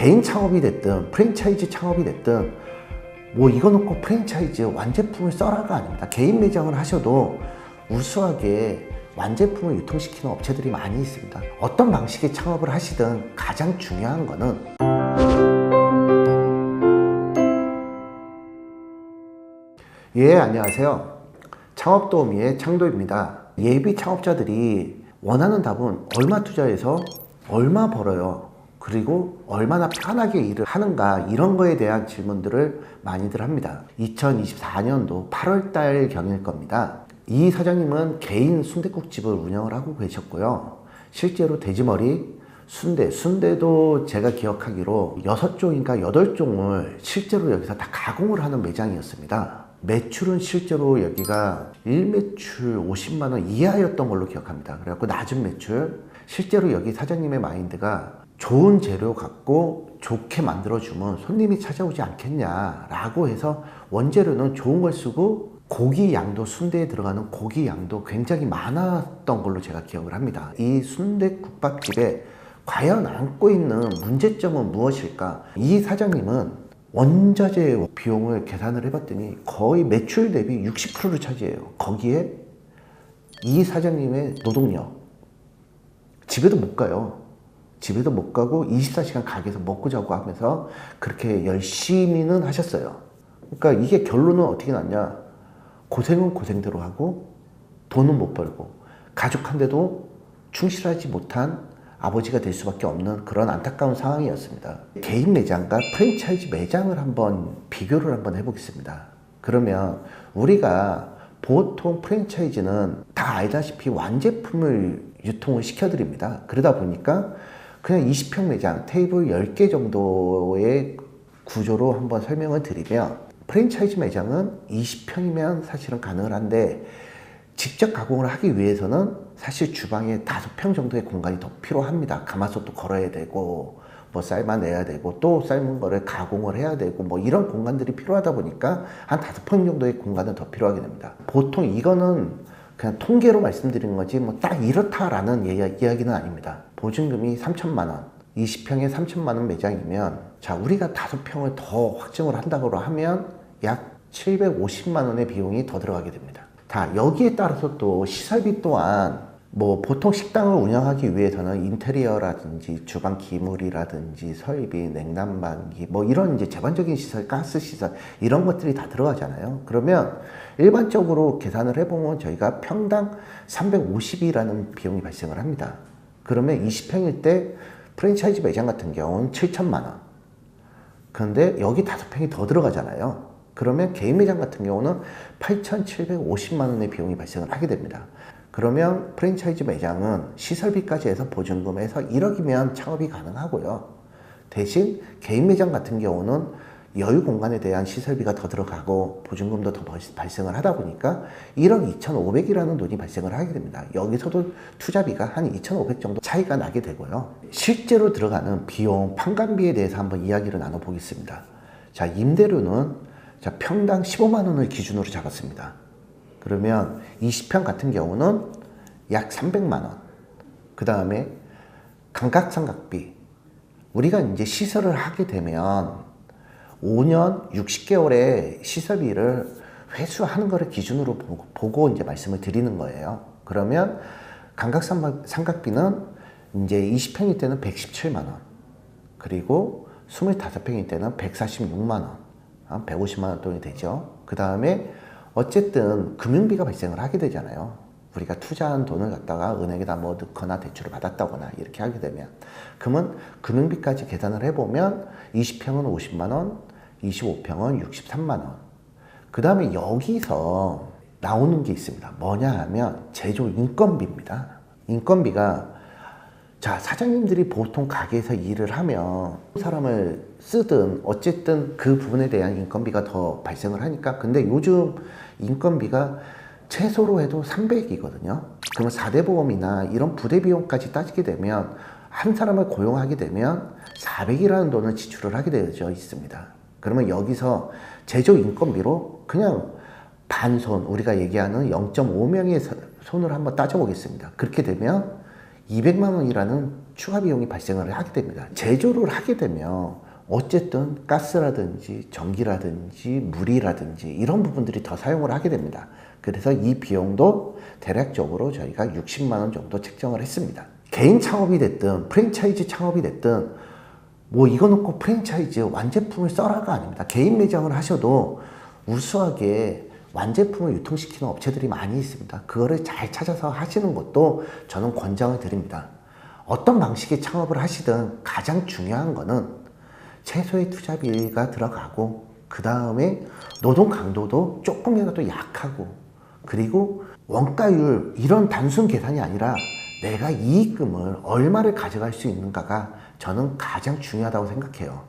개인 창업이 됐든 프랜차이즈 창업이 됐든 뭐 이거 놓고 프랜차이즈 완제품을 써라가 아닙니다. 개인 매장을 하셔도 우수하게 완제품을 유통시키는 업체들이 많이 있습니다. 어떤 방식의 창업을 하시든 가장 중요한 거는 안녕하세요. 창업도우미의 창도입니다. 예비 창업자들이 원하는 답은 얼마 투자해서 얼마 벌어요, 그리고 얼마나 편하게 일을 하는가, 이런 거에 대한 질문들을 많이들 합니다. 2024년도 8월달 경일 겁니다. 이 사장님은 개인 순댓국집을 운영을 하고 계셨고요. 실제로 돼지머리, 순대도 제가 기억하기로 6종인가 8종을 실제로 여기서 다 가공을 하는 매장이었습니다. 매출은 실제로 여기가 1매출 50만 원 이하였던 걸로 기억합니다. 그래갖고 낮은 매출, 실제로 여기 사장님의 마인드가 좋은 재료 갖고 좋게 만들어주면 손님이 찾아오지 않겠냐라고 해서 원재료는 좋은 걸 쓰고 고기 양도, 순대에 들어가는 고기 양도 굉장히 많았던 걸로 제가 기억을 합니다. 이 순댓국밥집에 과연 안고 있는 문제점은 무엇일까? 이 사장님은 원자재 비용을 계산을 해봤더니 거의 매출 대비 60%를 차지해요. 거기에 이 사장님의 노동력, 집에도 못 가요. 집에도 못 가고 24시간 가게에서 먹고 자고 하면서 그렇게 열심히는 하셨어요. 그러니까 이게 결론은 어떻게 났냐? 고생은 고생대로 하고 돈은 못 벌고 가족한테도 충실하지 못한 아버지가 될 수밖에 없는 그런 안타까운 상황이었습니다. 개인 매장과 프랜차이즈 매장을 한번 비교를 한번 해보겠습니다. 그러면 우리가 보통 프랜차이즈는 다 알다시피 완제품을 유통을 시켜드립니다. 그러다 보니까 그냥 20평 매장, 테이블 10개 정도의 구조로 한번 설명을 드리면, 프랜차이즈 매장은 20평이면 사실은 가능한데 직접 가공을 하기 위해서는 사실 주방에 5평 정도의 공간이 더 필요합니다. 가마솥도 걸어야 되고 뭐 삶아내야 되고 또 삶은 거를 가공을 해야 되고 뭐 이런 공간들이 필요하다 보니까 한 5평 정도의 공간은 더 필요하게 됩니다. 보통 이거는 그냥 통계로 말씀드리는 거지 뭐 딱 이렇다라는 이야기는 아닙니다. 보증금이 3천만 원, 20평에 3천만 원 매장이면, 자, 우리가 5평을 더 확정을 한다고 하면 약 750만 원의 비용이 더 들어가게 됩니다. 자, 여기에 따라서 또 시설비 또한 뭐 보통 식당을 운영하기 위해서는 인테리어라든지 주방 기물이라든지 설비, 냉난방기 뭐 이런 이제 제반적인 시설, 가스 시설 이런 것들이 다 들어가잖아요. 그러면 일반적으로 계산을 해보면 저희가 평당 350이라는 비용이 발생을 합니다. 그러면 20평일 때 프랜차이즈 매장 같은 경우는 7천만 원. 그런데 여기 5평이 더 들어가잖아요. 그러면 개인 매장 같은 경우는 8,750만 원의 비용이 발생을 하게 됩니다. 그러면 프랜차이즈 매장은 시설비까지 해서 보증금에서 1억이면 창업이 가능하고요. 대신 개인 매장 같은 경우는 여유 공간에 대한 시설비가 더 들어가고 보증금도 더 발생을 하다 보니까 1억 2,500이라는 돈이 발생을 하게 됩니다. 여기서도 투자비가 한 2,500 정도 차이가 나게 되고요. 실제로 들어가는 비용, 판관비에 대해서 한번 이야기를 나눠보겠습니다. 자, 임대료는 자, 평당 15만 원을 기준으로 잡았습니다. 그러면 20평 같은 경우는 약 300만 원. 그 다음에 감각상각비. 우리가 이제 시설을 하게 되면 5년 60개월의 시설비를 회수하는 것을 기준으로 보고 이제 말씀을 드리는 거예요. 그러면 감각상각비는 이제 20평일 때는 117만 원. 그리고 25평일 때는 146만 원. 한 150만 원 돈이 되죠. 그 다음에 어쨌든 금융비가 발생을 하게 되잖아요. 우리가 투자한 돈을 갖다가 은행에다 뭐 넣거나 대출을 받았다거나 이렇게 하게 되면, 그러면 금융비까지 계산을 해보면 20평은 50만 원, 25평은 63만 원. 그 다음에 여기서 나오는 게 있습니다. 뭐냐 하면 제조 인건비입니다. 인건비가, 자, 사장님들이 보통 가게에서 일을 하면 사람을 쓰든 어쨌든 그 부분에 대한 인건비가 더 발생을 하니까, 근데 요즘 인건비가 최소로 해도 300이거든요. 그러면 4대 보험이나 이런 부대 비용까지 따지게 되면 한 사람을 고용하게 되면 400이라는 돈을 지출을 하게 되어 있습니다. 그러면 여기서 제조 인건비로 그냥 반손, 우리가 얘기하는 0.5명의 손을 한번 따져보겠습니다. 그렇게 되면 200만 원이라는 추가 비용이 발생을 하게 됩니다. 제조를 하게 되면 어쨌든 가스라든지 전기라든지 물이라든지 이런 부분들이 더 사용을 하게 됩니다. 그래서 이 비용도 대략적으로 저희가 60만 원 정도 책정을 했습니다. 개인 창업이 됐든 프랜차이즈 창업이 됐든 뭐 이거 놓고 프랜차이즈 완제품을 써라가 아닙니다. 개인 매장을 하셔도 우수하게 완제품을 유통시키는 업체들이 많이 있습니다. 그거를 잘 찾아서 하시는 것도 저는 권장을 드립니다. 어떤 방식의 창업을 하시든 가장 중요한 거는 최소의 투자비가 들어가고 그 다음에 노동 강도도 조금이라도 약하고 그리고 원가율 이런 단순 계산이 아니라 내가 이익금을 얼마를 가져갈 수 있는가가 저는 가장 중요하다고 생각해요.